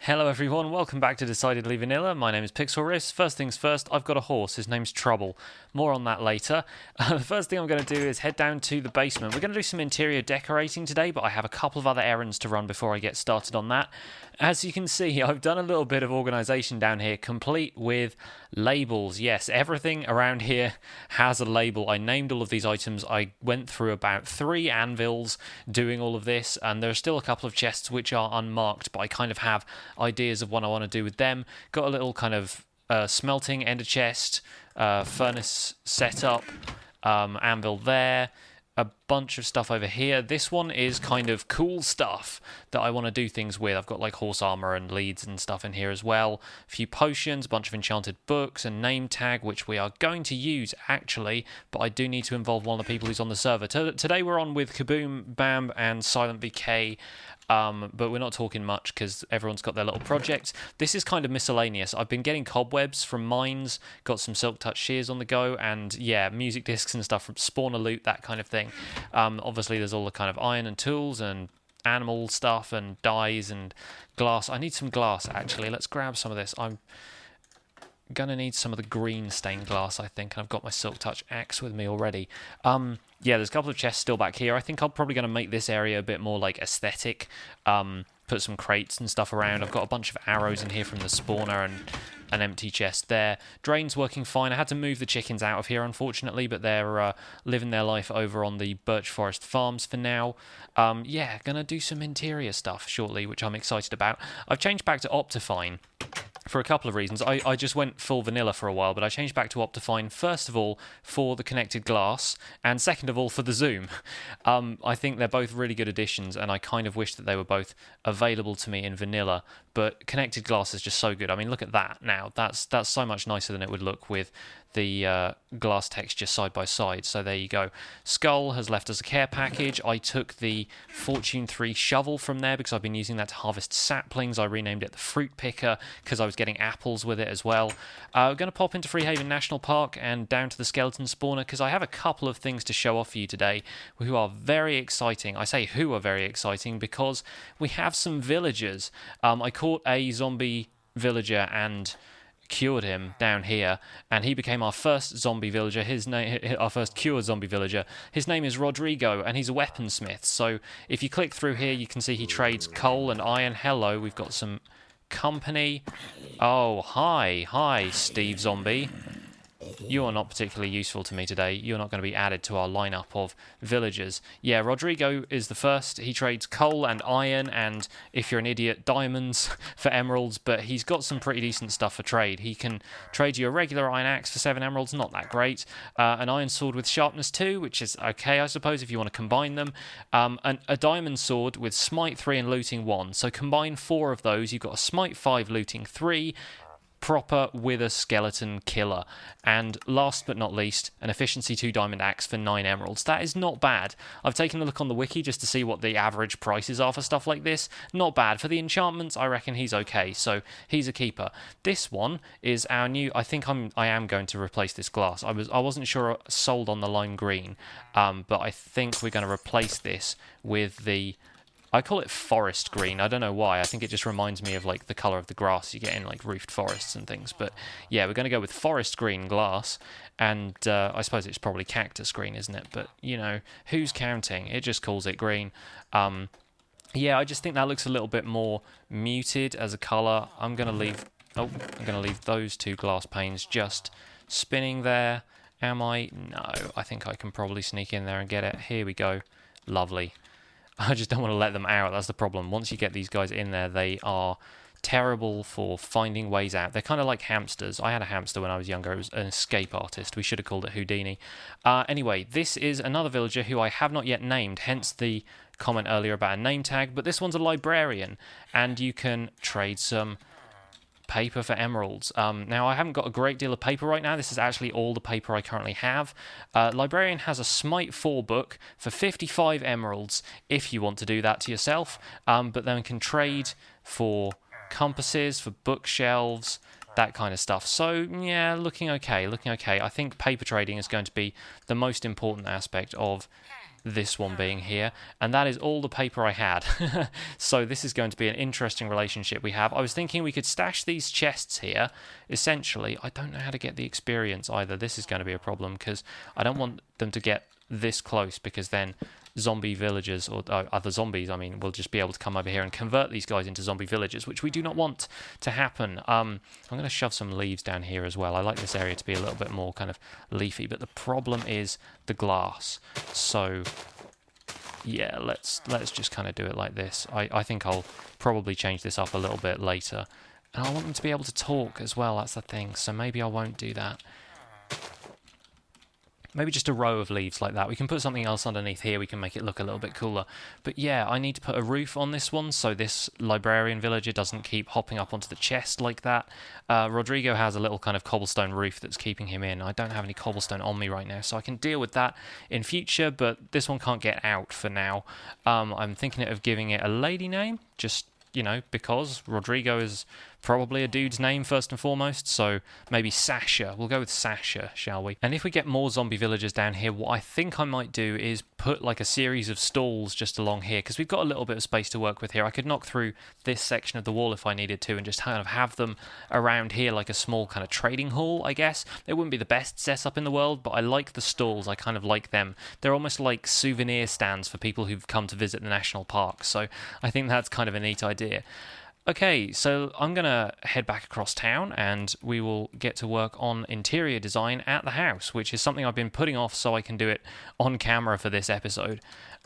Hello everyone, welcome back to Decidedly Vanilla. My name is Pixlriffs. First things first, I've got a horse. His name's Trouble. More on that later. The first thing I'm going to do is head down to the basement. We're going to do some interior decorating today, but I have a couple of other errands to run before I get started on that. As you can see, I've done a little bit of organisation down here, complete with labels. Yes, everything around here has a label. I named all of these items. I went through about 3 anvils doing all of this, and there are still a couple of chests which are unmarked, but I kind of have ideas of what I want to do with them. Got a little kind of smelting ender chest, furnace setup, anvil there, a bunch of stuff over here. This one is kind of cool stuff that I want to do things with. I've got like horse armor and leads and stuff in here as well. A few potions, a bunch of enchanted books, a name tag, which we are going to use actually, but I do need to involve one of the people who's on the server. Today we're on with Kaboom, Bam, and Silent VK. But we're not talking much because everyone's got their little projects. This is kind of miscellaneous. I've been getting cobwebs from mines, got some silk touch shears on the go, and yeah, music discs and stuff from spawner loot, that kind of thing. Obviously there's all the kind of iron and tools and animal stuff and dyes and glass. I need some glass actually. Let's grab some of this. I'm gonna need some of the green stained glass, I think, and I've got my silk touch axe with me already. Yeah, there's a couple of chests still back here. I think I'm probably going to make this area a bit more like aesthetic. Put some crates and stuff around. I've got a bunch of arrows in here from the spawner and an empty chest there. Drain's working fine. I had to move the chickens out of here, unfortunately, but they're living their life over on the Birch Forest Farms for now. Yeah, going to do some interior stuff shortly, which I'm excited about. I've changed back to Optifine for a couple of reasons. I just went full vanilla for a while, but I changed back to Optifine, first of all, for the connected glass, and second of all, for the zoom. I think they're both really good additions, and I kind of wish that they were both available to me in vanilla, but connected glass is just so good. I mean, look at that now. That's so much nicer than it would look with the glass texture side by side. So there you go. Skull has left us a care package. I took the Fortune 3 shovel from there because I've been using that to harvest saplings. I renamed it the fruit picker because I was getting apples with it as well. We're going to pop into Freehaven National Park and down to the skeleton spawner because I have a couple of things to show off for you today who are very exciting. I say who are very exciting because we have some villagers. I caught a zombie villager and cured him down here, and he became our first zombie villager. Our first cured zombie villager. His name is Rodrigo, and he's a weaponsmith. So if you click through here, you can see he trades coal and iron. Hello, we've got some company. Oh, hi, Steve Zombie. You are not particularly useful to me today. You're not going to be added to our lineup of villagers. Yeah, Rodrigo is the first. He trades coal and iron, and if you're an idiot, diamonds for emeralds, but he's got some pretty decent stuff for trade. He can trade you a regular iron axe for 7 emeralds, not that great. An iron sword with sharpness 2, which is okay, I suppose, if you want to combine them. A diamond sword with smite 3 and looting 1. So combine 4 of those, you've got a smite 5, looting 3, proper wither skeleton killer. And last but not least, an efficiency 2 diamond axe for 9 emeralds. That is not bad. I've taken a look on the wiki just to see what the average prices are for stuff like this. Not bad. For the enchantments, I reckon he's okay, so he's a keeper. This one is our new... I think I am going to replace this glass. I wasn't sure sold on the lime green, but I think we're going to replace this with the... I call it forest green. I don't know why. I think it just reminds me of like the colour of the grass you get in like roofed forests and things. But yeah, we're going to go with forest green glass. And I suppose it's probably cactus green, isn't it? But, you know, who's counting? It just calls it green. Yeah, I just think that looks a little bit more muted as a colour. I'm going to leave those 2 glass panes just spinning there. Am I? No, I think I can probably sneak in there and get it. Here we go. Lovely. I just don't want to let them out. That's the problem. Once you get these guys in there, they are terrible for finding ways out. They're kind of like hamsters. I had a hamster when I was younger. It was an escape artist. We should have called it Houdini. Anyway, this is another villager who I have not yet named, hence the comment earlier about a name tag. But this one's a librarian, and you can trade some paper for emeralds. Now, I haven't got a great deal of paper right now. This is actually all the paper I currently have. Librarian has a Smite 4 book for 55 emeralds if you want to do that to yourself, but then can trade for compasses, for bookshelves, that kind of stuff. So, yeah, looking okay. I think paper trading is going to be the most important aspect of this one being here, and that is all the paper I had. So this is going to be an interesting relationship we have. I was thinking we could stash these chests here. Essentially, I don't know how to get the experience either. This is going to be a problem because I don't want them to get this close, because then zombie villagers, or other zombies, I mean, will just be able to come over here and convert these guys into zombie villagers, which we do not want to happen. I'm going to shove some leaves down here as well. I like this area to be a little bit more kind of leafy, but the problem is the glass. So yeah, let's just kind of do it like this. I think I'll probably change this up a little bit later. And I want them to be able to talk as well, that's the thing, so maybe I won't do that. Maybe just a row of leaves like that. We can put something else underneath here. We can make it look a little bit cooler. But yeah, I need to put a roof on this one so this librarian villager doesn't keep hopping up onto the chest like that. Rodrigo has a little kind of cobblestone roof that's keeping him in. I don't have any cobblestone on me right now, so I can deal with that in future, but this one can't get out for now. I'm thinking of giving it a lady name, just, you know, because Rodrigo is probably a dude's name first and foremost, so maybe Sasha. We'll go with Sasha, shall we? And if we get more zombie villagers down here, what I think I might do is put like a series of stalls just along here, because we've got a little bit of space to work with here. I could knock through this section of the wall if I needed to and just kind of have them around here like a small kind of trading hall, I guess. It wouldn't be the best setup in the world, but I like the stalls. I kind of like them. They're almost like souvenir stands for people who've come to visit the national park, so I think that's kind of a neat idea. Okay, so I'm going to head back across town and we will get to work on interior design at the house, which is something I've been putting off so I can do it on camera for this episode.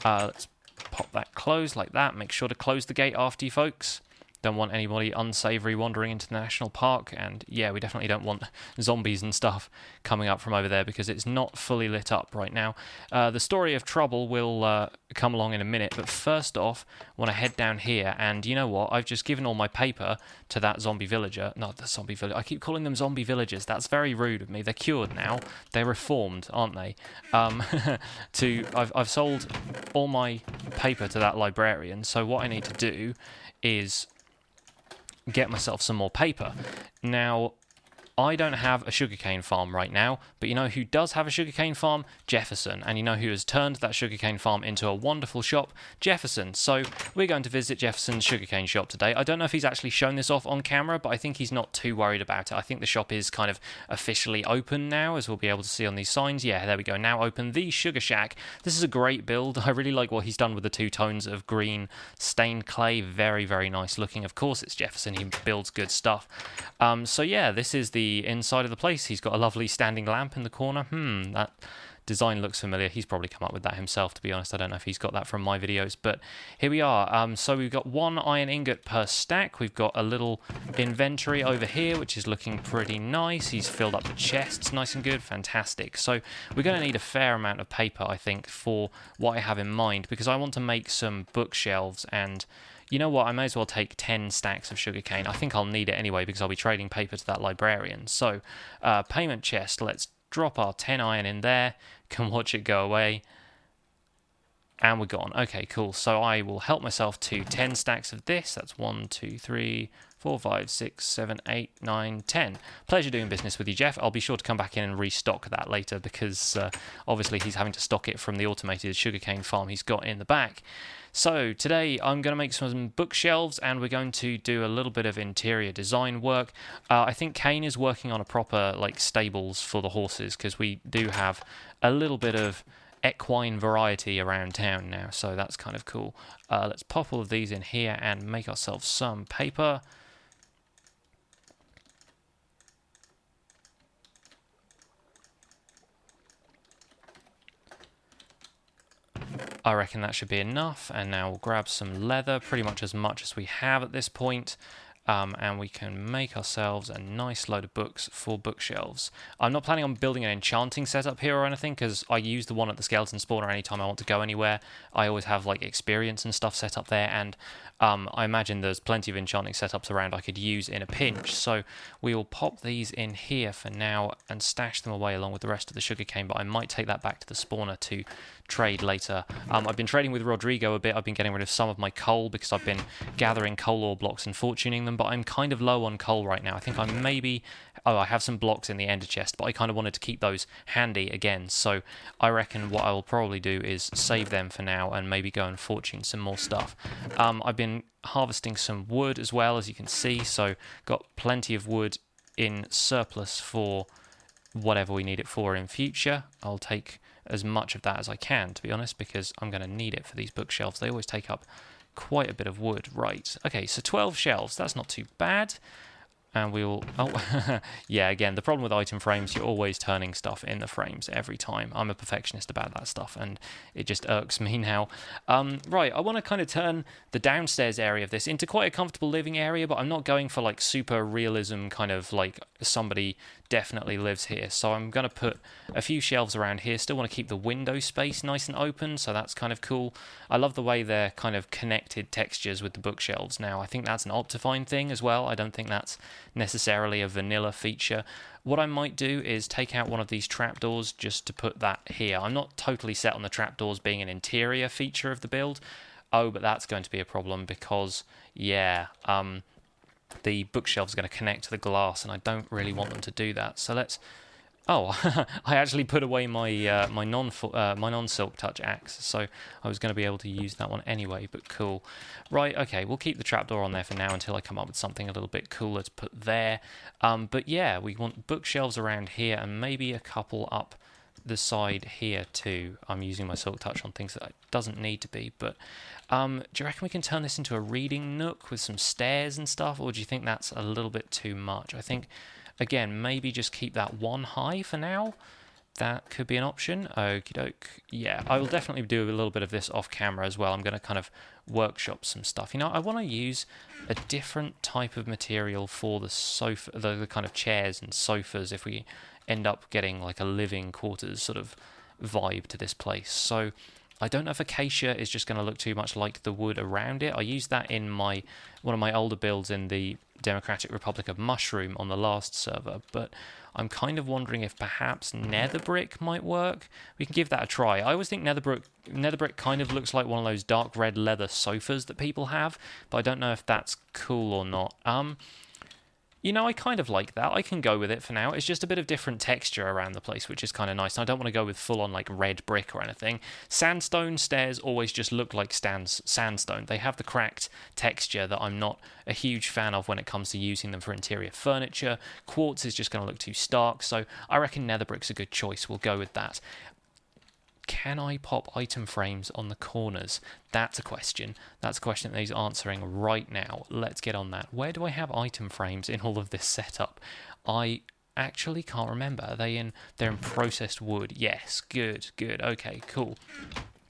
Let's pop that closed like that. Make sure to close the gate after you, folks. Don't want anybody unsavory wandering into the national park, and yeah, we definitely don't want zombies and stuff coming up from over there because it's not fully lit up right now. The story of Trouble will come along in a minute, but first off, I want to head down here, and you know what? I've just given all my paper to that zombie villager. Not the zombie villager. I keep calling them zombie villagers. That's very rude of me. They're cured now. They're reformed, aren't they? I've sold all my paper to that librarian, so what I need to do is get myself some more paper. Now, I don't have a sugarcane farm right now, but you know who does have a sugarcane farm? Jefferson. And you know who has turned that sugarcane farm into a wonderful shop? Jefferson. So we're going to visit Jefferson's sugarcane shop today. I don't know if he's actually shown this off on camera, but I think he's not too worried about it. I think the shop is kind of officially open now, as we'll be able to see on these signs. Yeah, there we go. Now open the Sugar Shack. This is a great build. I really like what he's done with the two tones of green stained clay. Very, very nice looking. Of course, it's Jefferson. He builds good stuff. So yeah, this is the inside of the place. He's got a lovely standing lamp in the corner. That design looks familiar. He's probably come up with that himself, to be honest. I don't know if he's got that from my videos, but here we are. So we've got one iron ingot per stack. We've got a little inventory over here, which is looking pretty nice. He's filled up the chests nice and good. Fantastic. So we're going to need a fair amount of paper, I think, for what I have in mind, because I want to make some bookshelves, and you know what, I may as well take 10 stacks of sugarcane. I think I'll need it anyway because I'll be trading paper to that librarian. So, payment chest, let's drop our 10 iron in there, can watch it go away, and we're gone. Okay, cool. So I will help myself to 10 stacks of this. That's 1, 2, 3, 4, 5, 6, 7, 8, 9, 10. Pleasure doing business with you, Jeff. I'll be sure to come back in and restock that later because obviously he's having to stock it from the automated sugarcane farm he's got in the back. So today I'm going to make some bookshelves and we're going to do a little bit of interior design work. I think Kane is working on a proper like stables for the horses because we do have a little bit of equine variety around town now, so that's kind of cool. Let's pop all of these in here and make ourselves some paper. I reckon that should be enough, and now we'll grab some leather, pretty much as we have at this point, and we can make ourselves a nice load of books for bookshelves. I'm not planning on building an enchanting setup here or anything, because I use the one at the skeleton spawner anytime I want to go anywhere. I always have like experience and stuff set up there, and I imagine there's plenty of enchanting setups around I could use in a pinch, so we will pop these in here for now and stash them away along with the rest of the sugarcane, but I might take that back to the spawner to trade later. I've been trading with Rodrigo a bit. I've been getting rid of some of my coal because I've been gathering coal ore blocks and fortuning them but I'm kind of low on coal right now. I think I'm maybe... Oh, I have some blocks in the ender chest, but I kind of wanted to keep those handy again. So I reckon what I will probably do is save them for now and maybe go and fortune some more stuff. I've been harvesting some wood as well, as you can see. So got plenty of wood in surplus for whatever we need it for in future. I'll take as much of that as I can, to be honest, because I'm going to need it for these bookshelves. They always take up quite a bit of wood. Right, okay, so 12 shelves, that's not too bad. And we'll... Oh, yeah, again, the problem with item frames, you're always turning stuff in the frames every time. I'm a perfectionist about that stuff, and it just irks me now. Right, I want to kind of turn the downstairs area of this into quite a comfortable living area, but I'm not going for, like, super realism kind of, like, somebody definitely lives here. So I'm going to put a few shelves around here. Still want to keep the window space nice and open, so that's kind of cool. I love the way they're kind of connected textures with the bookshelves now. I think that's an Optifine thing as well. I don't think that's necessarily a vanilla feature. What I might do is take out one of these trapdoors just to put that here. I'm not totally set on the trapdoors being an interior feature of the build. Oh, but that's going to be a problem because, yeah, the bookshelves are going to connect to the glass, and I don't really want them to do that. So let's... Oh, I actually put away my my non-silk touch axe, so I was going to be able to use that one anyway, but cool. Right, okay, we'll keep the trapdoor on there for now until I come up with something a little bit cooler to put there. But yeah, we want bookshelves around here and maybe a couple up the side here too. I'm using my silk touch on things that it doesn't need to be, but do you reckon we can turn this into a reading nook with some stairs and stuff, or do you think that's a little bit too much? I think... Again, maybe just keep that one high for now. That could be an option. Okie doke. Yeah, I will definitely do a little bit of this off camera as well. I'm going to kind of workshop some stuff. You know, I want to use a different type of material for the sofa, the kind of chairs and sofas if we end up getting like a living quarters sort of vibe to this place. So I don't know if acacia is just going to look too much like the wood around it. I used that in one of my older builds in the Democratic Republic of Mushroom on the last server, but I'm kind of wondering if perhaps nether brick might work. We can give that a try. I always think nether brick kind of looks like one of those dark red leather sofas that people have, but I don't know if that's cool or not. You know, I kind of like that. I can go with it for now. It's just a bit of different texture around the place, which is kind of nice. And I don't want to go with full-on, like, red brick or anything. Sandstone stairs always just look like sandstone. They have the cracked texture that I'm not a huge fan of when it comes to using them for interior furniture. Quartz is just going to look too stark, so I reckon nether brick's a good choice. We'll go with that. Can I pop item frames on the corners? That's a question. That's a question that he's answering right now. Let's get on that. Where do I have item frames in all of this setup? I actually can't remember. They're in processed wood. Yes, good. Okay, cool.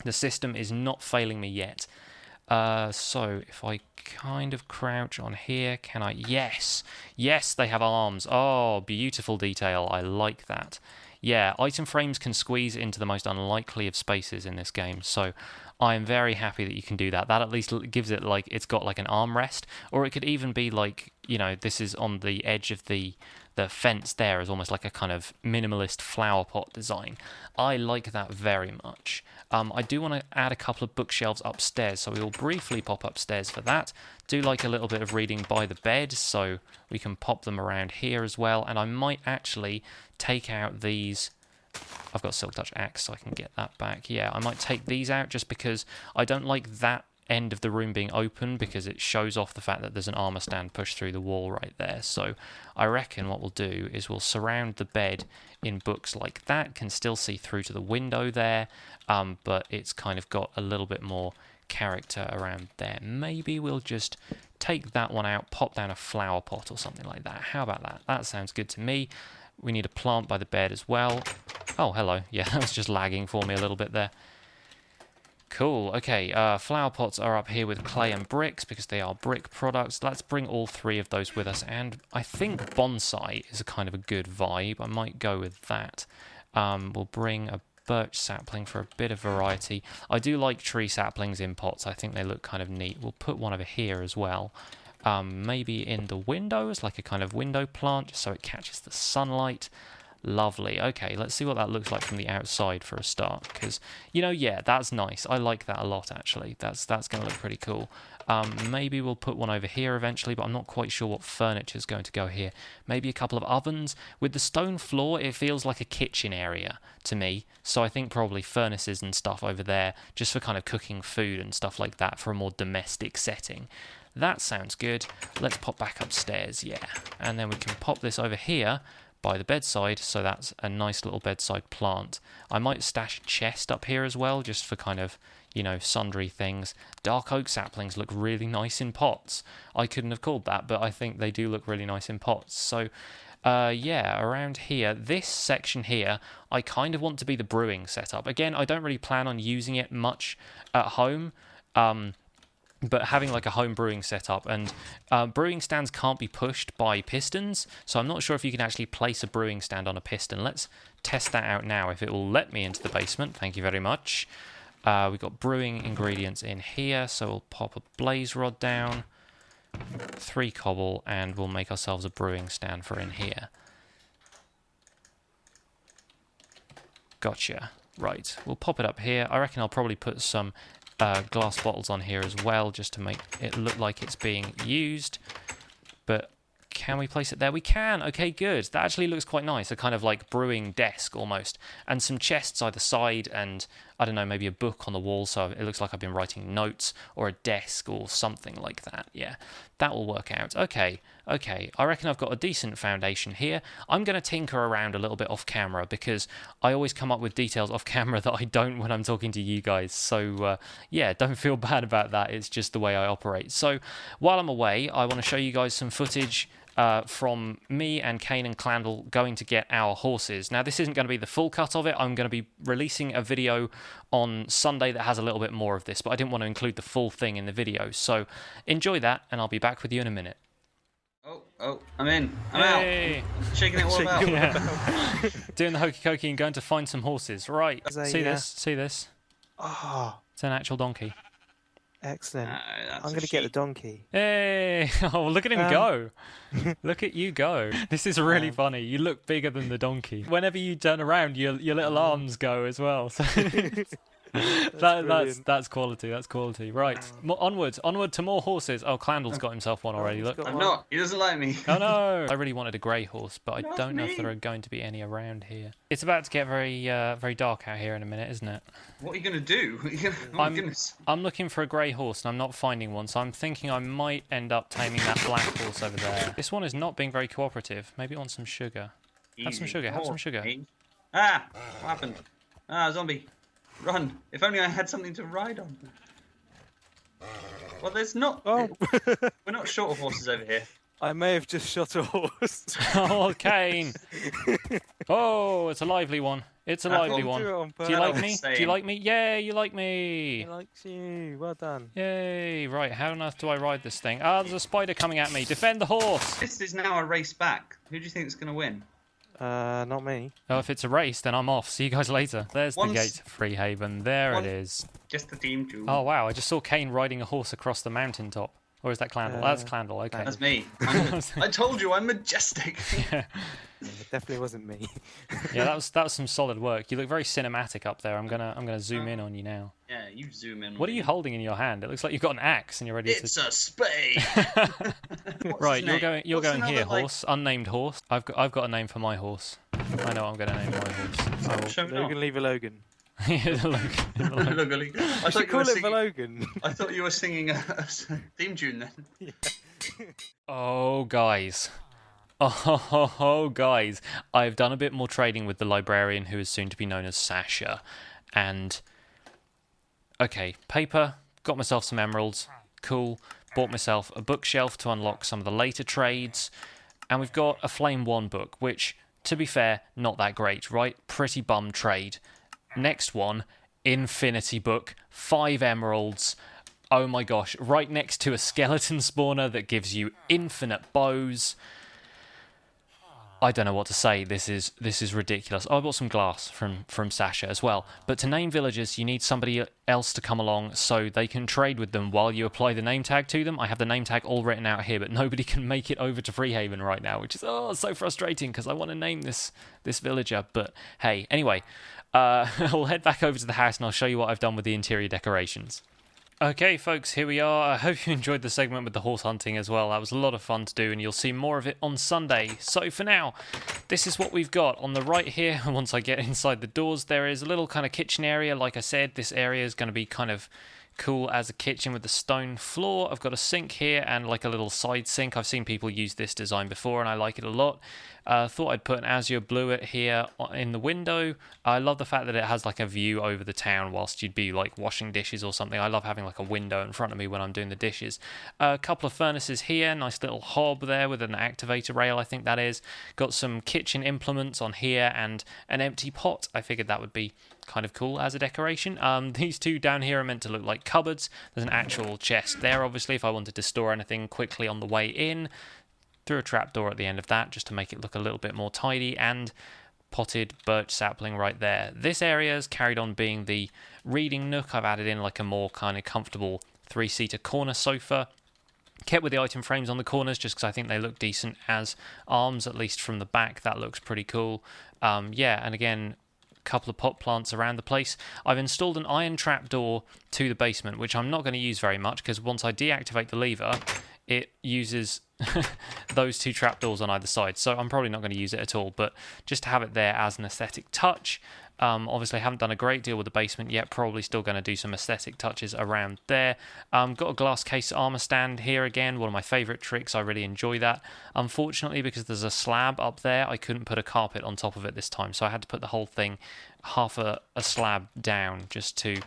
The system is not failing me yet. So if I kind of crouch on here, can I? Yes, they have arms. Oh, beautiful detail. I like that. Yeah, item frames can squeeze into the most unlikely of spaces in this game, so I am very happy that you can do that. That at least gives it, like, it's got like an armrest, or it could even be like, you know, this is on the edge of the fence there is almost like a kind of minimalist flower pot design. I like that very much. I do want to add a couple of bookshelves upstairs, so we will briefly pop upstairs for that. Do like a little bit of reading by the bed, so we can pop them around here as well, and I might actually take out these... I've got a silk touch axe, so I can get that back. Yeah, I might take these out just because I don't like that end of the room being open because it shows off the fact that there's an armor stand pushed through the wall right there. So I reckon what we'll do is we'll surround the bed in books like that. Can still see through to the window there, but it's kind of got a little bit more character around there. Maybe we'll just take that one out, pop down a flower pot or something like that. How about that? That sounds good to me. We need a plant by the bed as well. Oh, hello. Yeah, that was just lagging for me a little bit there. Cool. Okay, flower pots are up here with clay and bricks because they are brick products. Let's bring all three of those with us. And I think bonsai is a kind of a good vibe. I might go with that. We'll bring a birch sapling for a bit of variety. I do like tree saplings in pots. I think they look kind of neat. We'll put one over here as well. Maybe in the windows, like a kind of window plant, just so it catches the sunlight. Lovely. Okay, let's see what that looks like from the outside for a start. Because, you know, yeah, that's nice. I like that a lot, actually. That's going to look pretty cool. Maybe we'll put one over here eventually, but I'm not quite sure what furniture is going to go here. Maybe a couple of ovens. With the stone floor, it feels like a kitchen area to me. So I think probably furnaces and stuff over there, just for kind of cooking food and stuff like that for a more domestic setting. That sounds good. Let's pop back upstairs, yeah. And then we can pop this over here by the bedside, so that's a nice little bedside plant. I might stash a chest up here as well, just for kind of, you know, sundry things. Dark oak saplings look really nice in pots. I couldn't have called that, but I think they do look really nice in pots. So, yeah, around here, this section here, I kind of want to be the brewing setup. Again, I don't really plan on using it much at home, but having like a home brewing setup, and brewing stands can't be pushed by pistons, so I'm not sure if you can actually place a brewing stand on a piston. Let's test that out now, if it will let me into the basement. Thank you very much. We've got brewing ingredients in here, so we'll pop a blaze rod down, 3 cobble, and we'll make ourselves a brewing stand for in here. Gotcha. Right, we'll pop it up here. I reckon I'll probably put some glass bottles on here as well, just to make it look like it's being used. But can we place it there? We can. Okay, good. That actually looks quite nice. A kind of like brewing desk almost. And some chests either side, and I don't know, maybe a book on the wall, so it looks like I've been writing notes, or a desk or something like that. Yeah, that will work out. Okay. I reckon I've got a decent foundation here. I'm going to tinker around a little bit off camera, because I always come up with details off camera that I don't when I'm talking to you guys. So, yeah, don't feel bad about that. It's just the way I operate. So, while I'm away, I want to show you guys some footage from me and Kane and Clandle going to get our horses. Now, this isn't going to be the full cut of it. I'm going to be releasing a video on Sunday that has a little bit more of this, but I didn't want to include the full thing in the video. So enjoy that, and I'll be back with you in a minute. Oh, I'm in. I'm out. Shaking it all about. Yeah. Doing the hokey cokey and going to find some horses. Right. See this? See this? Oh, it's an actual donkey. Excellent. I'm going to get the donkey. Hey! Oh, look at him go. Look at you go. This is really funny. You look bigger than the donkey. Whenever you turn around, your little arms go as well. So that's quality. That's quality. Right. Onward to more horses. Oh, Clandle's got himself one already. Look. I'm not. He doesn't like me. Oh no! I really wanted a grey horse, but I don't know if there are going to be any around here. It's about to get very dark out here in a minute, isn't it? What are you going to do? I'm looking for a grey horse, and I'm not finding one, so I'm thinking I might end up taming that black horse over there. This one is not being very cooperative. Maybe it wants some sugar. Have some sugar. Have some sugar. Ah! What happened? Ah, zombie. Run! If only I had something to ride on. Well, there's not. Oh. We're not short of horses over here. I may have just shot a horse. Oh, Kane! Oh, it's a lively one. It's a lively one. Do you like me? Do you like me? Yay, you like me! He likes you. Well done. Yay! Right, how on earth do I ride this thing? Ah, there's a spider coming at me. Defend the horse! This is now a race back. Who do you think is going to win? Not me. Oh, if it's a race, then I'm off. See you guys later. There's the gate to Freehaven. There it is. Just the team, too. Oh, wow. I just saw Kane riding a horse across the mountaintop. Or is that Clandle? That's Clandle, okay. That's me. I told you, I'm majestic. Yeah. It definitely wasn't me. Yeah, that was some solid work. You look very cinematic up there. I'm gonna zoom in on you now. Yeah, you zoom in. What are you holding in your hand? It looks like you've got an axe and you're ready It's a spade. Right, you're going here, horse. Unnamed horse. I've got a name for my horse. I know what I'm gonna name my horse. Logan, leave a Logan. Logan. I should call it Logan. I thought you were singing a theme tune then. Yeah. Oh, guys. Oh, guys. I've done a bit more trading with the librarian, who is soon to be known as Sasha. And, okay, paper. Got myself some emeralds. Cool. Bought myself a bookshelf to unlock some of the later trades. And we've got a Flame 1 book, which, to be fair, not that great, right? Pretty bum trade. Next one, Infinity Book, 5 emeralds. Oh my gosh, right next to a skeleton spawner that gives you infinite bows. I don't know what to say. This is ridiculous. Oh, I bought some glass from Sasha as well. But to name villagers, you need somebody else to come along so they can trade with them while you apply the name tag to them. I have the name tag all written out here, but nobody can make it over to Freehaven right now, which is so frustrating because I want to name this villager. But hey, anyway, I'll head back over to the house and I'll show you what I've done with the interior decorations. Okay, folks, here we are. I hope you enjoyed the segment with the horse hunting as well. That was a lot of fun to do, and you'll see more of it on Sunday. So for now, this is what we've got. On the right here, once I get inside the doors, there is a little kind of kitchen area. Like I said, this area is going to be kind of cool as a kitchen with the stone floor. I've got a sink here and like a little side sink. I've seen people use this design before and I like it a lot. Thought I'd put an azure blue it here in the window. I love the fact that it has like a view over the town whilst you'd be like washing dishes or something. I love having like a window in front of me when I'm doing the dishes. A couple of furnaces here, nice little hob there with an activator rail, I think that is. Got some kitchen implements on here and an empty pot. I figured that would be kind of cool as a decoration. These two down here are meant to look like cupboards. There's an actual chest there, obviously, if I wanted to store anything quickly on the way in. Threw a trapdoor at the end of that just to make it look a little bit more tidy, and potted birch sapling right there. This area has carried on being the reading nook. I've added in like a more kind of comfortable 3-seater corner sofa. Kept with the item frames on the corners just because I think they look decent as arms, at least from the back. That looks pretty cool. Yeah, and again, couple of pot plants around the place. I've installed an iron trapdoor to the basement, which I'm not going to use very much because once I deactivate the lever, it uses those two trapdoors on either side, so I'm probably not going to use it at all, but just to have it there as an aesthetic touch. Obviously I haven't done a great deal with the basement yet, probably still going to do some aesthetic touches around there. Got a glass case armor stand here again, one of my favourite tricks, I really enjoy that. Unfortunately, because there's a slab up there, I couldn't put a carpet on top of it this time, so I had to put the whole thing half a slab down just to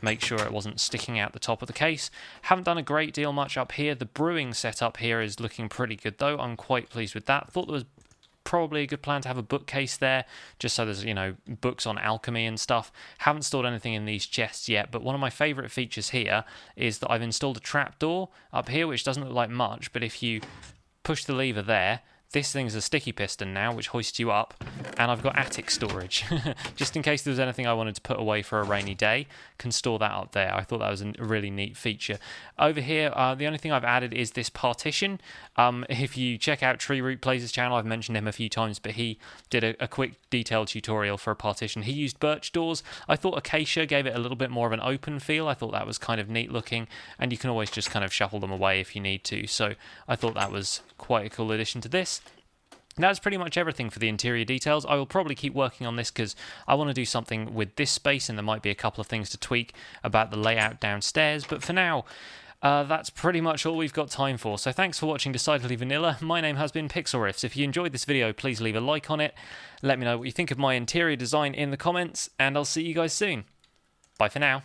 make sure it wasn't sticking out the top of the case. Haven't done a great deal much up here. The brewing setup here is looking pretty good though. I'm quite pleased with that. Thought there was probably a good plan to have a bookcase there, just so there's, you know, books on alchemy and stuff. Haven't stored anything in these chests yet, but one of my favourite features here is that I've installed a trapdoor up here, which doesn't look like much, but if you push the lever there, this thing's a sticky piston now, which hoists you up, and I've got attic storage. Just in case there was anything I wanted to put away for a rainy day, can store that up there. I thought that was a really neat feature. Over here, the only thing I've added is this partition. If you check out Tree Root Plays' channel, I've mentioned him a few times, but he did a quick detailed tutorial for a partition. He used birch doors. I thought acacia gave it a little bit more of an open feel. I thought that was kind of neat looking, and you can always just kind of shuffle them away if you need to. So I thought that was quite a cool addition to this. That's pretty much everything for the interior details. I will probably keep working on this because I want to do something with this space, and there might be a couple of things to tweak about the layout downstairs. But for now, that's pretty much all we've got time for. So thanks for watching Decidedly Vanilla. My name has been Pixlriffs. If you enjoyed this video, please leave a like on it. Let me know what you think of my interior design in the comments, and I'll see you guys soon. Bye for now.